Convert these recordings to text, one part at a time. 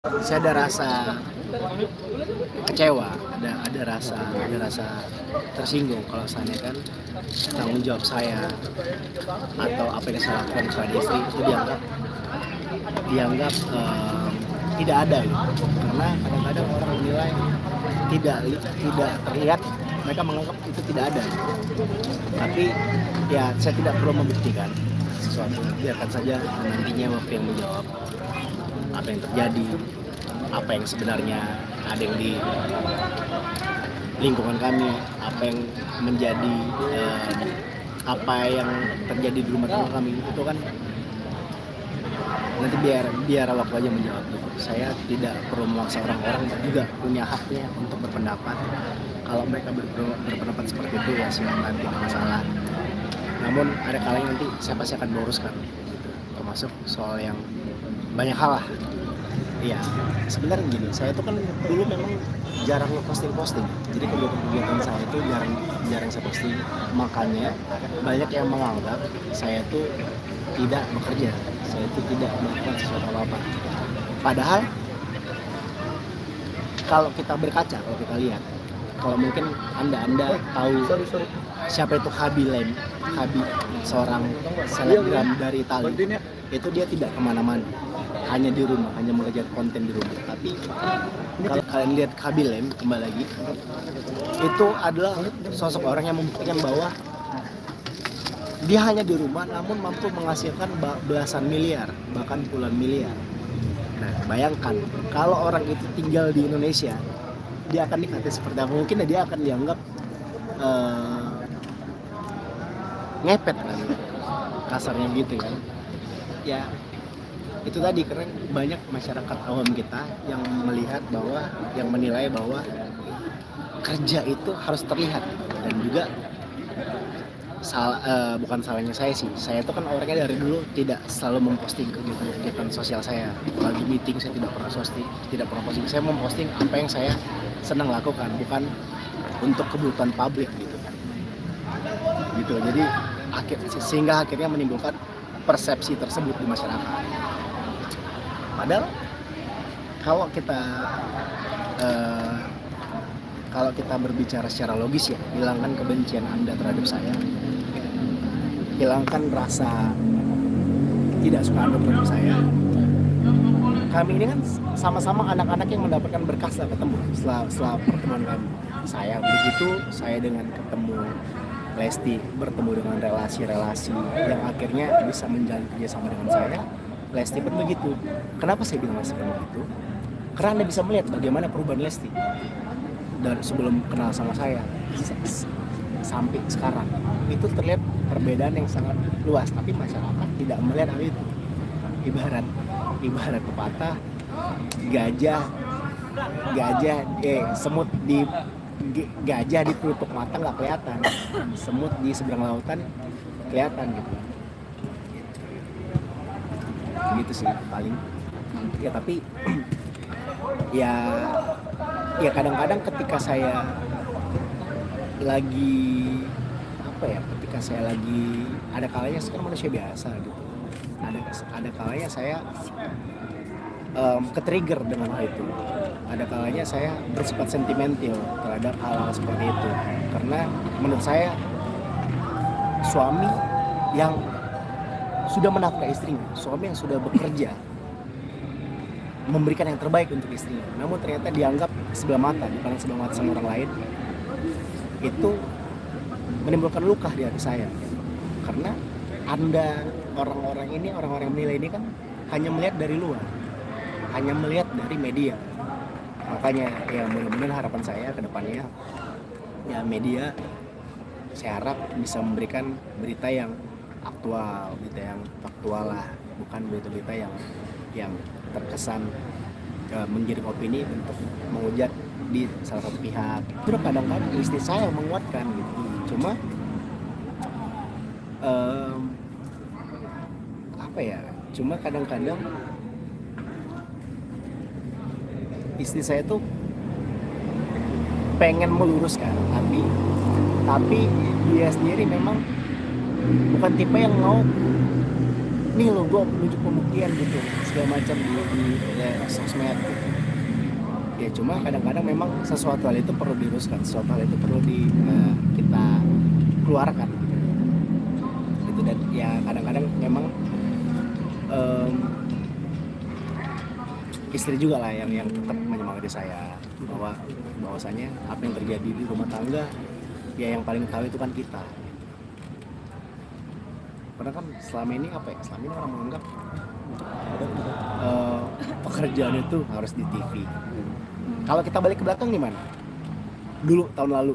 Saya ada rasa kecewa, ada rasa tersinggung kalau seandainya kan tanggung jawab saya atau apa yang saya lakukan kepada istri itu dianggap tidak ada gitu. Karena kadang-kadang orang menilai tidak terlihat, mereka menganggap itu tidak ada. Tapi ya saya tidak perlu membuktikan sesuatu, biarkan saja nantinya waktu yang menjawab apa yang terjadi, apa yang sebenarnya ada yang di lingkungan kami, apa yang menjadi apa yang terjadi di rumah tangga kami itu kan nanti biar waktu aja menjawab gitu. Saya tidak perlu memaksa orang-orang, juga punya haknya untuk berpendapat. Kalau mereka berpendapat seperti itu ya silakan, tidak masalah. Namun ada kalanya nanti saya pasti akan meluruskan gitu. Termasuk soal yang banyak hal lah. Iya, sebenarnya gini, saya tuh kan dulu memang jarang posting. Jadi kegiatan saya itu jarang saya posting. Makanya banyak yang menganggap saya tuh tidak bekerja, saya itu tidak melakukan sesuatu apa-apa. Padahal kalau kita berkaca, kalau kita lihat, kalau mungkin anda tahu siapa itu Khaby Lame, Khaby, seorang selebgram dari Italia, itu dia tidak kemana-mana, hanya di rumah, hanya mengejar konten di rumah. Tapi kalau kalian lihat Khaby Lame kembali lagi, itu adalah sosok orang yang membuktikan bahwa dia hanya di rumah namun mampu menghasilkan belasan miliar, bahkan puluhan miliar. Nah, bayangkan kalau orang itu tinggal di Indonesia, dia akan dikatakan seperti apa? Mungkin dia akan dianggap ngepet kan, kasarnya gitu kan. Ya itu tadi, karena banyak masyarakat awam kita yang melihat bahwa, yang menilai bahwa kerja itu harus terlihat, dan juga bukan salahnya saya sih. Saya itu kan orangnya dari dulu tidak selalu memposting kegiatan sosial saya. Lagi meeting saya tidak pernah posting. Saya memposting apa yang saya senang lakukan, bukan untuk kebutuhan publik gitu kan. Gitu. Jadi sehingga akhirnya menimbulkan persepsi tersebut di masyarakat. Padahal kalau kita berbicara secara logis ya, hilangkan kebencian Anda terhadap saya, hilangkan rasa tidak suka Anda terhadap saya. Kami ini kan sama-sama anak-anak yang mendapatkan berkah setelah pertemuan kami. Saya dengan ketemu Lesti, bertemu dengan relasi-relasi yang akhirnya bisa menjalin kerjasama dengan saya. Lesti pun begitu. Kenapa saya bilang Lesti pun begitu? Karena Anda bisa melihat bagaimana perubahan Lesti dari sebelum kenal sama saya sampai sekarang. Itu terlihat perbedaan yang sangat luas, tapi masyarakat tidak melihat hal itu. Ibarat pepatah, semut di gajah di pelupuk mata nggak kelihatan, semut di seberang lautan kelihatan gitu sih paling ya. Tapi ya kadang-kadang ketika saya lagi ada kalanya, sekarang manusia biasa gitu, ada kalanya saya ke-trigger dengan hal itu. Ada kalanya saya bersifat sentimental terhadap hal-hal seperti itu, karena menurut saya suami yang sudah menafkahi istrinya, suami yang sudah bekerja, memberikan yang terbaik untuk istrinya, namun ternyata dianggap dipandang sebelah mata sama orang lain, itu menimbulkan luka di hati saya. Karena orang-orang yang menilai ini kan hanya melihat dari luar, hanya melihat dari media. Makanya ya mudah-mudahan harapan saya ke depannya ya media, saya harap bisa memberikan berita yang aktual, berita yang faktual lah, bukan berita-berita yang terkesan menggiring opini untuk menghujat di salah satu pihak. Terus kadang-kadang istri saya menguatkan gitu. Cuma kadang-kadang istri saya tuh pengen meluruskan, tapi dia sendiri memang bukan tipe yang mau nih lo gue menunjuk pembuktian gitu segala macam di ya, sosmed gitu. Ya cuma kadang-kadang memang sesuatu hal itu perlu diluruskan, sesuatu hal itu perlu kita keluarkan gitu. Itu dan ya kadang-kadang memang istri juga lah yang tetap menyemangati saya bahwasanya apa yang terjadi di rumah tangga ya yang paling tahu itu kan kita. Karena kan selama ini orang menganggap pekerjaan itu harus di TV. Kalau kita balik ke belakang gimana? Dulu tahun lalu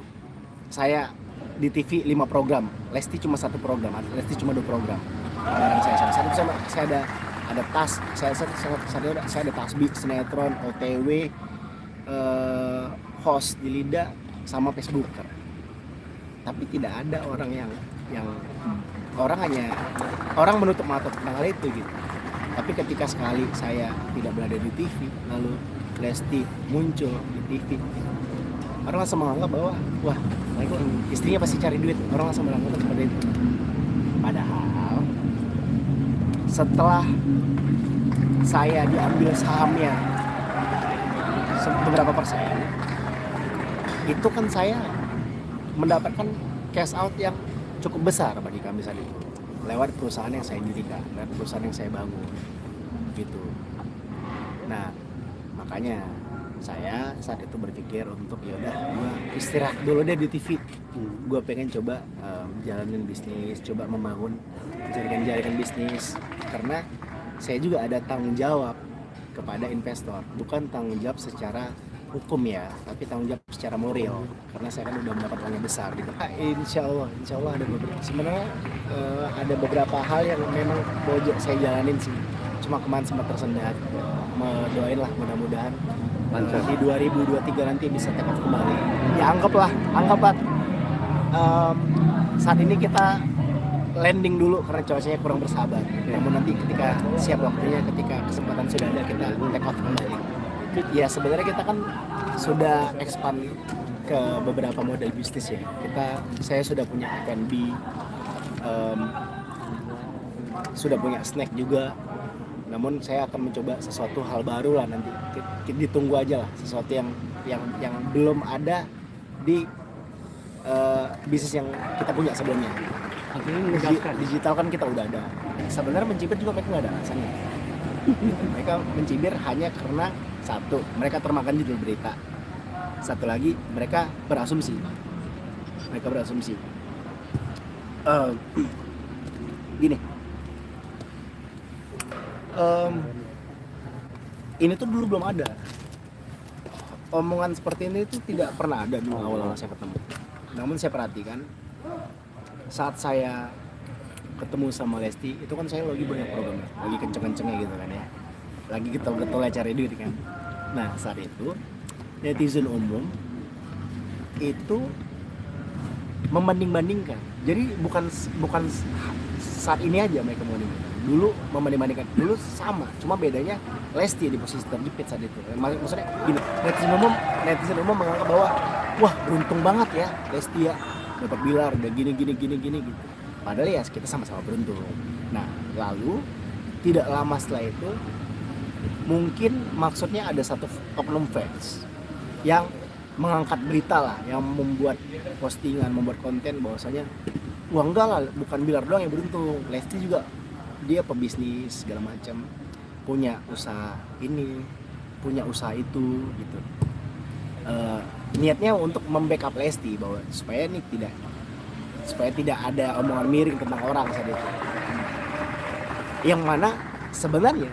saya di TV 5 program, Lesti cuma 1 program, Lesti cuma 2 program. Barang saya ada tas, saya ada tasbih, sinetron, OTW, host di Lida sama Facebooker. Tapi tidak ada orang yang orang menutup mata tentang hal itu gitu. Tapi ketika sekali saya tidak berada di TV, lalu Lesti muncul di TV, orang langsung menganggap bahwa wah, istrinya pasti cari duit. Orang langsung menganggap seperti itu. Padahal setelah saya diambil sahamnya beberapa persen, itu kan saya mendapatkan cash out yang cukup besar bagi kami saat itu lewat perusahaan yang saya dirikan, lewat perusahaan yang saya bangun gitu. Nah makanya saya saat itu berpikir untuk ya udah gue istirahat dulu deh di TV. Gue pengen coba jalanin bisnis, coba membangun jaringan bisnis, karena saya juga ada tanggung jawab kepada investor, bukan tanggung jawab secara hukum ya, tapi tanggung jawab secara moral, karena saya kan udah mendapat uangnya besar gitu. Insya Allah ada beberapa hal yang memang mau saya jalanin sih, cuma kemarin sempat tersendat. Doain lah mudah-mudahan di 2023 nanti bisa take off kembali. Ya anggaplah saat ini kita landing dulu karena cuacanya kurang bersahabat. Namun nanti ketika siap waktunya, ketika kesempatan sudah ada, kita take off kembali. Ya sebenarnya kita kan sudah expand ke beberapa model bisnis ya. Saya sudah punya F&B, sudah punya snack juga. Namun saya akan mencoba sesuatu hal baru lah nanti. Ditunggu aja lah sesuatu yang belum ada di bisnis yang kita punya sebelumnya. Digital kan kita udah ada. Sebenarnya mencibir juga mereka nggak ada alasannya. Mereka mencibir hanya karena satu, mereka termakan judul berita. Satu lagi, mereka berasumsi. Gini. Ini tuh dulu belum ada. Omongan seperti ini tuh tidak pernah ada dulu awal-awal saya ketemu. Namun saya perhatikan saat saya ketemu sama Lesti, itu kan saya lagi banyak programnya, lagi kenceng-kencengnya gitu kan ya, lagi getol-getolnya cari duit kan. Nah saat itu netizen umum itu membanding-bandingkan. Jadi bukan saat ini aja mereka membandingkan. Dulu membanding-bandingkan, dulu sama, cuma bedanya Lesti di posisi terjepit saat itu. Maksudnya gini, netizen umum menganggap bahwa wah beruntung banget ya Lesti ya, dapat Bilar udah gini gitu. Padahal ya kita sama-sama beruntung. Nah lalu tidak lama setelah itu mungkin maksudnya ada satu oknum fans yang mengangkat berita lah, yang membuat postingan, membuat konten bahwasanya wah enggak lah, bukan Bilar doang yang beruntung, Lesti juga dia pebisnis segala macam, punya usaha ini, punya usaha itu gitu. Niatnya untuk membackup Lesti bahwa supaya tidak ada omongan miring tentang orang saat itu. Yang mana sebenarnya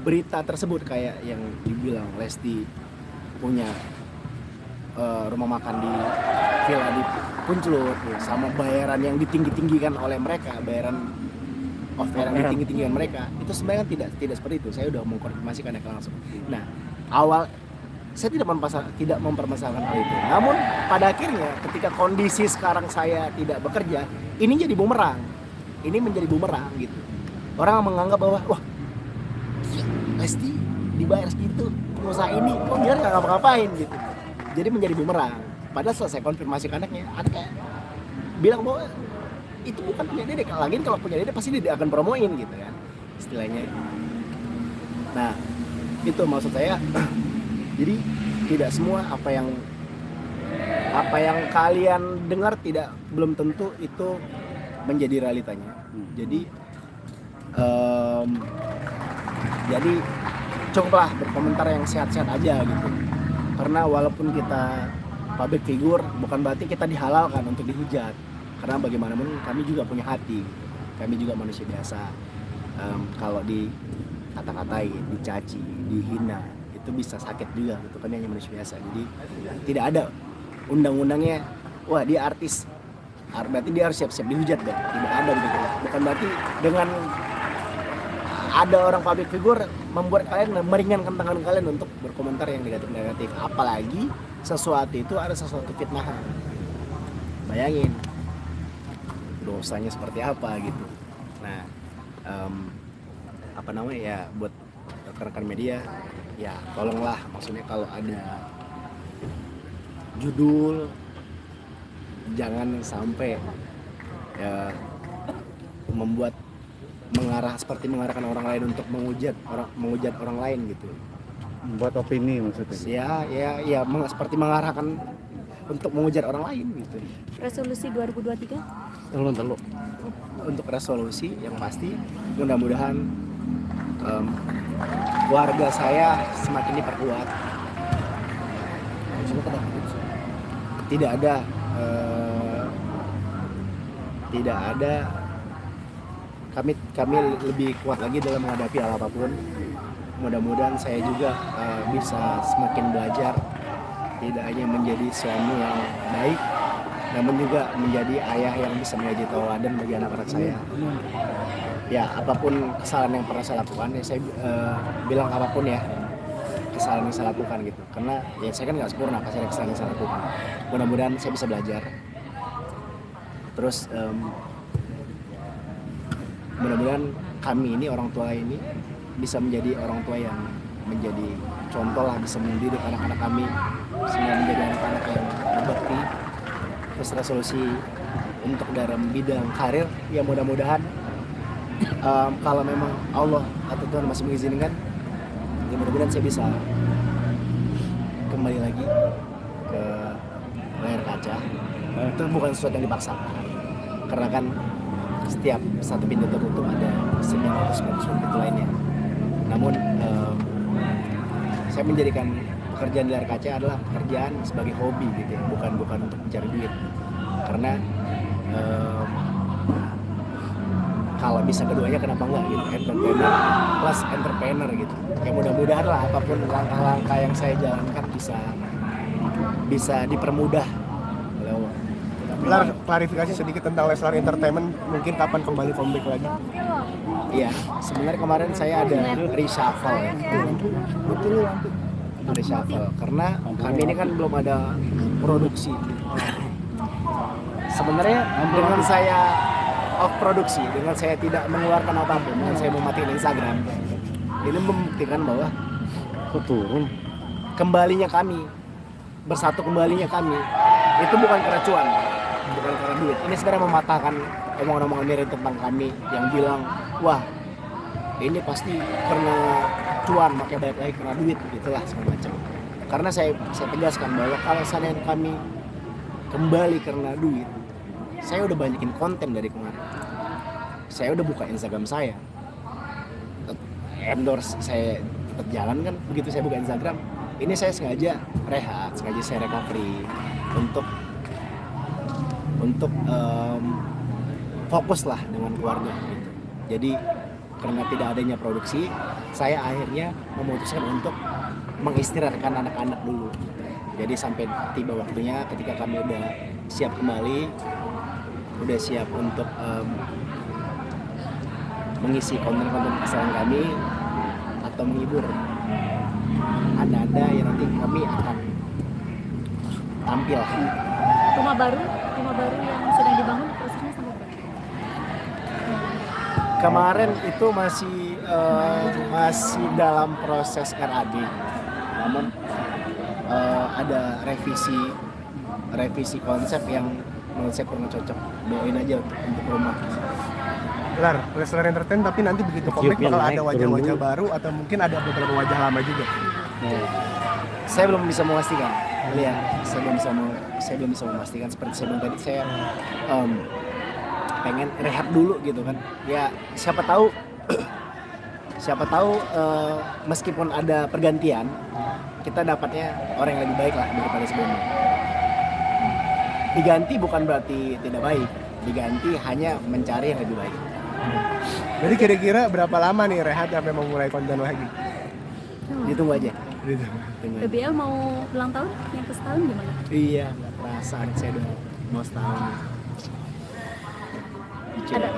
berita tersebut kayak yang dibilang Lesti punya rumah makan di villa di Punclut sama bayaran yang ditinggi-tinggikan oleh mereka, bayaran off-air yang ditinggi-tinggikan mereka, itu sebenarnya tidak seperti itu. Saya udah mengkonfirmasikan langsung. Nah, awal saya tidak mempermasalahkan hal itu. Namun pada akhirnya ketika kondisi sekarang saya tidak bekerja, ini jadi bumerang. Ini menjadi bumerang gitu. Orang menganggap bahwa wah, Lesti dibayar segitu, pengusaha ini kok dia nggak ngapa-ngapain gitu. Jadi menjadi bumerang. Padahal selesai konfirmasi ke anaknya bilang bahwa itu bukan punya Dedek. Lagi kalau punya Dedek pasti dia akan promoin gitu kan. istilahnya. Nah itu maksud saya. Jadi tidak semua apa yang kalian dengar belum tentu itu menjadi realitanya. Jadi cukuplah berkomentar yang sehat-sehat aja gitu. Karena walaupun kita public figure, bukan berarti kita dihalalkan untuk dihujat. Karena bagaimanapun kami juga punya hati, kami juga manusia biasa. Kalau dikata-katai, dicaci, dihina, itu bisa sakit juga gitu. Kami hanya manusia biasa. Jadi tidak ada undang-undangnya, wah dia artis, berarti dia harus siap-siap dihujat dong. Tidak ada begitu. Bukan berarti dengan ada orang public figure membuat kalian meringankan tangan kalian untuk berkomentar yang negatif-negatif. Apalagi sesuatu itu ada sesuatu fitnahan. Bayangin dosanya seperti apa gitu. Nah, apa namanya ya, buat rekan-rekan media ya tolonglah, maksudnya kalau ada judul jangan sampai ya mengarahkan orang lain untuk menghujat orang lain gitu. Membuat opini maksudnya. Ya seperti mengarahkan untuk menghujat orang lain gitu. Resolusi 2023? Terlalu. Untuk resolusi yang pasti mudah-mudahan keluarga saya semakin diperkuat. Tidak ada kami lebih kuat lagi dalam menghadapi hal apapun. Mudah-mudahan saya juga bisa semakin belajar, tidak hanya menjadi suami yang baik, namun juga menjadi ayah yang bisa menjadi tauladan bagi anak-anak saya. Ya apapun kesalahan yang pernah saya lakukan, ya saya bilang apapun ya kesalahan yang saya lakukan gitu. Karena ya saya kan nggak sempurna, pasti ada kesalahan yang saya lakukan. Mudah-mudahan saya bisa belajar. Terus mudah-mudahan kami ini, orang tua ini, bisa menjadi orang tua yang menjadi contoh lah, bisa mendidik anak-anak kami sehingga menjadi anak-anak yang berbakti. Terus resolusi untuk dalam bidang karir ya mudah-mudahan kalau memang Allah atau Tuhan masih mengizinkan, ya mudah-mudahan saya bisa kembali lagi ke layar kaca. Itu bukan sesuatu yang dipaksa, karena kan setiap satu pintu tertutup ada 999 pintu lainnya. Namun saya menjadikan pekerjaan di layar kaca adalah pekerjaan sebagai hobi gitu ya, bukan untuk mencari duit. Karena kalau bisa keduanya kenapa enggak gitu, entertainer plus entrepreneur gitu. Ya mudah-mudahan lah apapun langkah-langkah yang saya jalankan bisa dipermudah oleh Allah. Lar, klarifikasi sedikit tentang Leslar Entertainment, mungkin kapan kembali comeback lagi? Iya, sebenarnya kemarin saya ada reshuffle ya. Reshuffle karena kami ini kan belum ada produksi. Sebenarnya dengan saya off produksi, dengan saya tidak mengeluarkan apapun, dengan saya mematikan Instagram, ini membuktikan bahwa kembalinya kami, bersatu kembalinya kami, itu bukan karena cuan, bukan karena duit. Ini sebenarnya mematahkan omongan-omongan miring tentang kami yang bilang, wah ini pasti karena cuan, makanya balik lagi karena duit, gitulah segala macam. Karena saya tegaskan bahwa kalau seandainya kami kembali karena duit, saya udah banyakin konten dari kemarin. Saya udah buka Instagram saya, endorse saya tetap jalan kan. Begitu saya buka Instagram, ini saya sengaja rehat, sengaja saya recovery untuk fokus lah dengan keluarga gitu. Jadi karena tidak adanya produksi, saya akhirnya memutuskan untuk mengistirahatkan anak-anak dulu. Jadi sampai tiba waktunya ketika kami udah siap kembali, udah siap untuk mengisi konten-konten kesenangan kami atau menghibur anda-anda yang nanti kami akan tampil. Rumah baru yang sedang dibangun prosesnya sampai berapa? Kemarin itu masih dalam proses RAD, namun ada revisi konsep yang menurut saya kurang cocok. Doain aja untuk rumah. Leslar Entertain tapi nanti begitu Cube komplek yang bakal naik, ada turun wajah-wajah dulu. baru atau mungkin ada beberapa wajah lama juga. Saya belum bisa memastikan. Iya, saya belum bisa memastikan seperti saya bilang tadi, saya pengen rehab dulu gitu kan. Ya siapa tahu meskipun ada pergantian, kita dapatnya orang yang lebih baik lah daripada sebelumnya. Diganti bukan berarti tidak baik, diganti hanya mencari yang lebih baik. Jadi kira-kira berapa lama nih Rehat sampai mau mulai konten lagi? Ditunggu aja. Tunggu aja. BBL mau ulang tahun yang ke setahun gimana? Iya, nggak terasa anak saya udah mau setahun. Lucu Ada.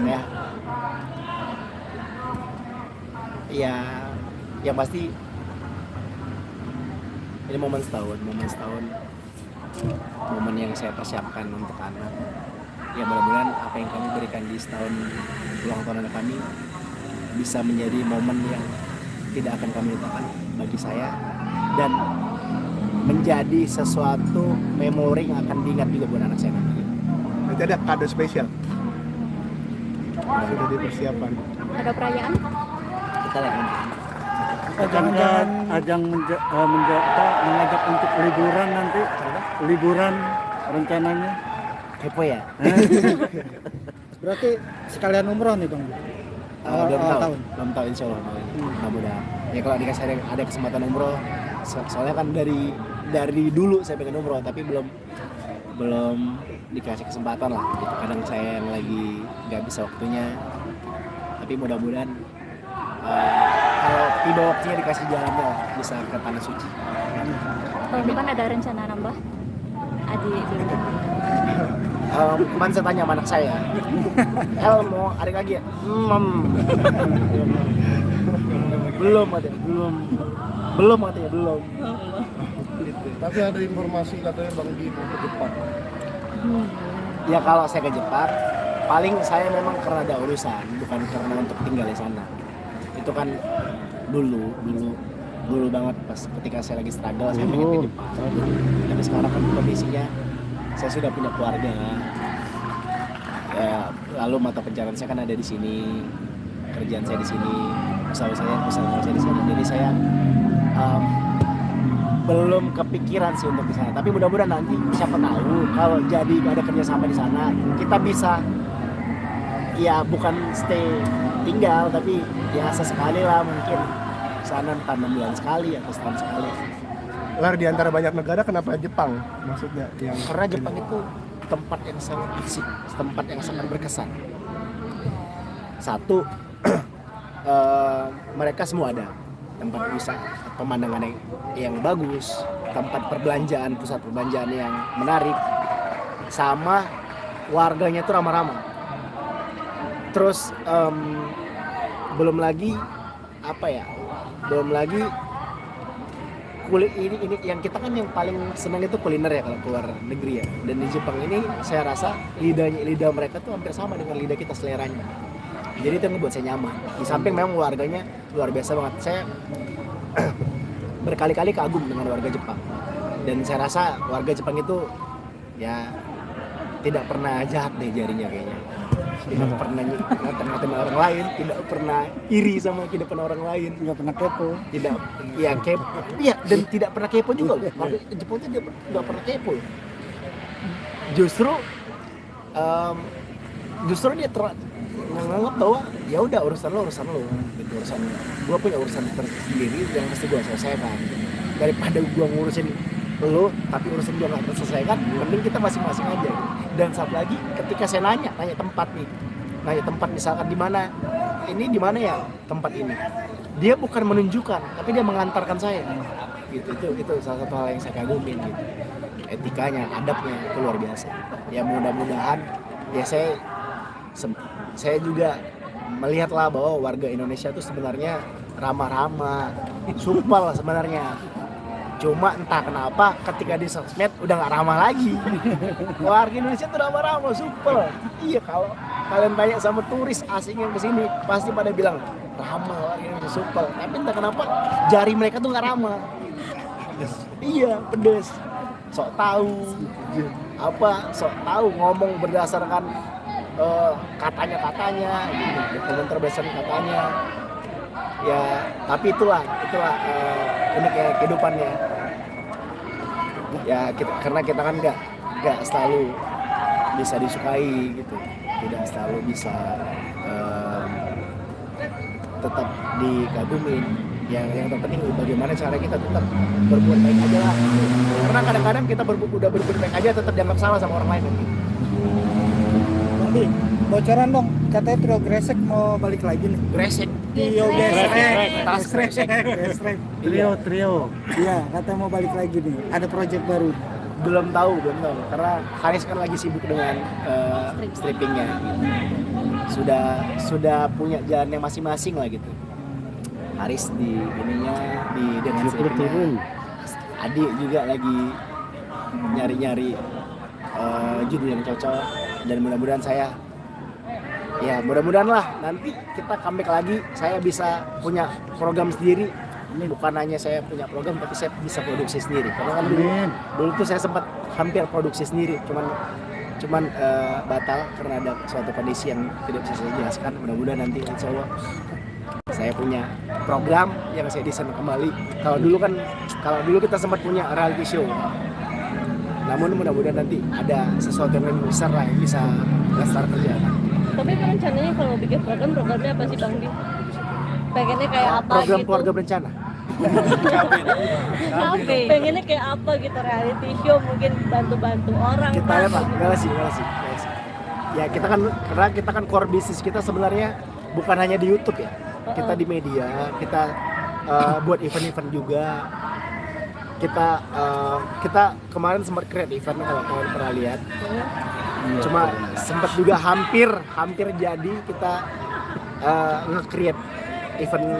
ya. Ya, yang pasti ini momen setahun, momen yang saya persiapkan untuk anak. Ya mudah-mudahan apa yang kami berikan di setahun ulang tahun anak kami bisa menjadi momen yang tidak akan kami lupakan bagi saya dan menjadi sesuatu memori yang akan diingat juga buat anak saya nanti. Nanti ada kado spesial. Sudah dipersiapkan. Ada perayaan? Kita lihat nanti. Ajang mengajak untuk liburan nanti, liburan rencananya. Kepo ya? Berarti sekalian umroh nih Bang. Belum tahu insya Allah. Mudah-mudahan. Ya kalau dikasih ada kesempatan umroh, soalnya kan dari dulu saya pengen umroh tapi belum dikasih kesempatan lah. Gitu. Kadang saya yang lagi nggak bisa waktunya. Tapi mudah-mudahan kalau tiba waktunya dikasih jalannya bisa ke tanah suci. Tahun depan ada rencana nambah adik bintang. Kemarin saya tanya sama anak saya, El mau adik lagi ya? Belum katanya, belum. Tapi ada informasi katanya Bang Di mau ke Jepang. Ya kalau saya ke Jepang, paling saya memang karena ada urusan, bukan karena untuk tinggal di sana. Itu kan dulu banget pas ketika saya lagi struggle, saya pengen ke Jepang. Tapi sekarang kan kondisinya saya sudah punya keluarga. Ya, lalu mata pencarian saya kan ada di sini, kerjaan saya di sini, usaha saya di sini. Jadi saya belum kepikiran sih untuk di sana. Tapi mudah-mudahan nanti siapa tahu kalau jadi ada kerjasama di sana, kita bisa ya bukan stay tinggal tapi ya sesekali lah mungkin sana entah 6 bulan sekali atau setahun sekali. Lar di antara banyak negara kenapa Jepang maksudnya yang Karena Jepang itu tempat yang sangat asik, tempat yang sangat berkesan. Satu, mereka semua ada tempat wisata, pemandangan yang bagus, tempat perbelanjaan, pusat perbelanjaan yang menarik, sama warganya itu ramah-ramah. Terus belum lagi kulit ini yang kita kan yang paling senang itu kuliner ya kalau keluar negeri ya. Dan di Jepang ini saya rasa lidah mereka tuh hampir sama dengan lidah kita, seleranya. Jadi itu yang membuat saya nyaman. Di samping memang warganya luar biasa banget. Saya berkali-kali kagum dengan warga Jepang. Dan saya rasa warga Jepang itu ya tidak pernah jahat deh jarinya kayaknya. Tidak pernah ngata-ngatain orang lain, tidak pernah iri sama kehidupan orang lain, Nggak pernah kepo. tidak ya kepo, iya, dan tidak pernah kepo juga loh. Warga Jepang itu dia nggak pernah kepo. Justru dia menganggap bahwa ya udah urusan lo, gitu, urusan gua punya urusan tersendiri yang mesti gua selesaikan. Daripada gua ngurusin lo tapi urusan gua nggak terselesaikan, mending kita masing-masing aja. Dan satu lagi, ketika saya nanya tempat misalkan di mana ya tempat ini, dia bukan menunjukkan tapi dia mengantarkan saya gitu. Itu salah satu hal yang saya kagumin gitu, etikanya, adabnya itu luar biasa. Ya mudah-mudahan ya saya juga melihatlah bahwa warga Indonesia itu sebenarnya ramah-ramah, supel sebenarnya. Cuma entah kenapa ketika di sosmed udah nggak ramah lagi. Warga Indonesia tuh ramah-ramah, supel. Iya, kalau kalian tanya sama turis asing yang kesini pasti pada bilang ramah, warga Indonesia supel. Tapi entah kenapa jari mereka tuh nggak ramah. Iya, pedes. Sok tahu ngomong berdasarkan katanya gitu, dokumenter berdasarkan katanya. Ya, tapi itulah uniknya kehidupannya. Ya, karena kita kan nggak selalu bisa disukai gitu, tidak selalu bisa tetap dikagumin. Yang terpenting bagaimana cara kita tetap berbuat baik aja lah. Karena kadang-kadang kita udah berbuat baik aja tetap dianggap salah sama orang lain gitu. Bang Di, bocoran dong, katanya Trio Gresek mau balik lagi nih. Gresek. Trio Gresek. Trio. Iya, katanya mau balik lagi nih. Ada project baru. Belum tahu karena Haris kan lagi sibuk dengan strippingnya. Sudah punya jalannya masing-masing lah gitu. Haris di ininya dengan strippingnya. Adik juga lagi nyari-nyari judul yang cocok, dan mudah-mudahan lah nanti kita comeback lagi, saya bisa punya program sendiri. Ini bukan hanya saya punya program, tapi saya bisa produksi sendiri. Karena kan dulu tuh saya sempat hampir produksi sendiri, cuman batal karena ada suatu kondisi yang tidak bisa saya jelaskan. Mudah-mudahan nanti insya Allah saya punya program yang saya desain kembali. Kalau dulu kita sempat punya reality show, namun mudah-mudahan nanti ada sesuatu yang lebih besar lah yang bisa Leslar kerjakan. Tapi rencananya kalau bikin programnya apa sih Bang Di? Pengennya kayak apa Program gitu? keluarga berencana. Pengennya kayak apa gitu, reality show mungkin bantu-bantu orang. Kita lihat lah, enggak sih. Ya karena kita kan core bisnis kita sebenarnya bukan hanya di YouTube ya. Kita di media, kita buat event-event juga. Kita kemarin sempat create event kalau kalian pernah lihat. Cuma sempat juga hampir jadi kita nge-create event,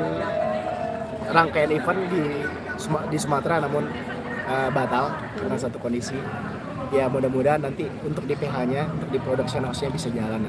rangkaian event di Sumatera, namun batal karena satu kondisi. Ya mudah-mudahan nanti untuk di PH-nya, untuk di production house-nya bisa jalan.